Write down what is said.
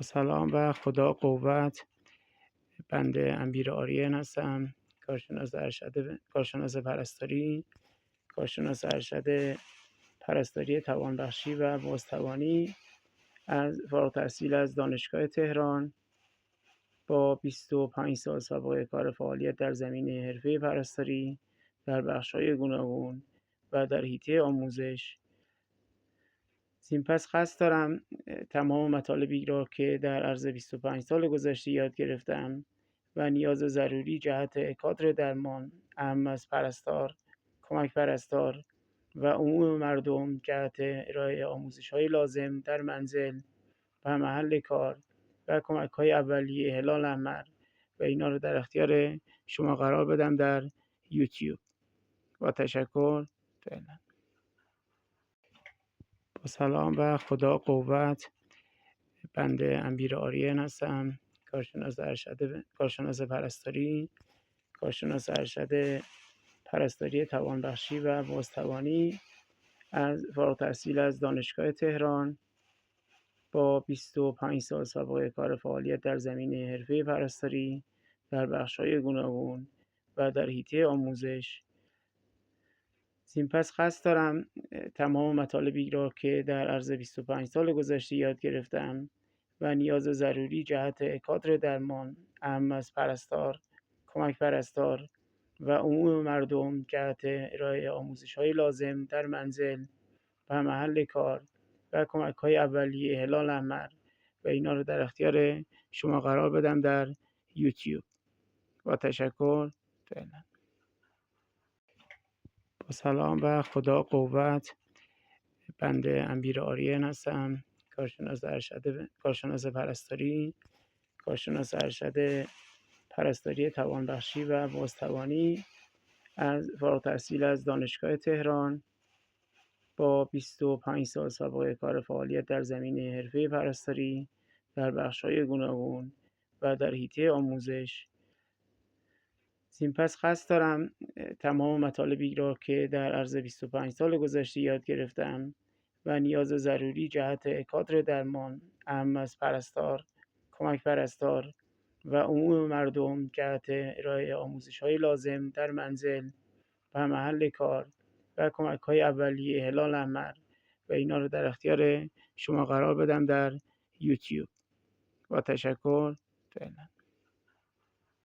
با سلام و خدا قوت. بنده امیر آریان هستم، کارشناس پرستاری، کارشناس ارشد پرستاری توانبخشی و بازتوانی از فارغ التحصیل از دانشگاه تهران با 25 سال سابقه کار فعالیت در زمینه حرفه پرستاری در بخش‌های گوناگون و در حیطه آموزش. زین پس قصد دارم تمام مطالبی را که در عرض 25 سال گذشته یاد گرفتم و نیاز ضروری جهت کادر درمان، اهم از پرستار، کمک پرستار و عموم مردم جهت ارائه آموزش‌های لازم در منزل و محل کار و کمک‌های اولیه هلال احمر و اینا رو در اختیار شما قرار بدم در یوتیوب. با تشکر. فعلا. با سلام و خدا قوت. بنده امیر آریان هستم، کارشناس پرستاری، کارشناس ارشد پرستاری توانبخشی و بازتوانی از فارغ التحصیل از دانشگاه تهران با 25 سال سابقه کار فعالیت در زمینه حرفه پرستاری در بخش‌های گوناگون و در حیطه آموزش. زین پس قصد دارم تمام مطالبی را که در عرض 25 سال گذشته یاد گرفتم و نیاز ضروری جهت کادر درمان، اهم از پرستار، کمک پرستار و عموم مردم جهت ارائه آموزش‌های لازم در منزل و محل کار و کمک‌های اولیه هلال احمر و اینا رو در اختیار شما قرار بدم در یوتیوب. با تشکر. فعلا. با سلام و خدا قوت. بنده امیر آریان هستم، کارشناس پرستاری، کارشناس ارشد پرستاری توانبخشی و بازتوانی از فارغ التحصیل از دانشگاه تهران با 25 سال سابقه کار فعالیت در زمینه حرفه پرستاری در بخش‌های گوناگون و در حیطه آموزش. زین پس قصد دارم تمام مطالبی را که در عرض 25 سال گذشته یاد گرفتم و نیاز ضروری جهت کادر درمان، اهم از پرستار، کمک پرستار و عموم مردم جهت ارائه آموزش‌های لازم در منزل و محل کار و کمک‌های اولیه هلال احمر و اینا رو در اختیار شما قرار بدم در یوتیوب. با تشکر. فعلا.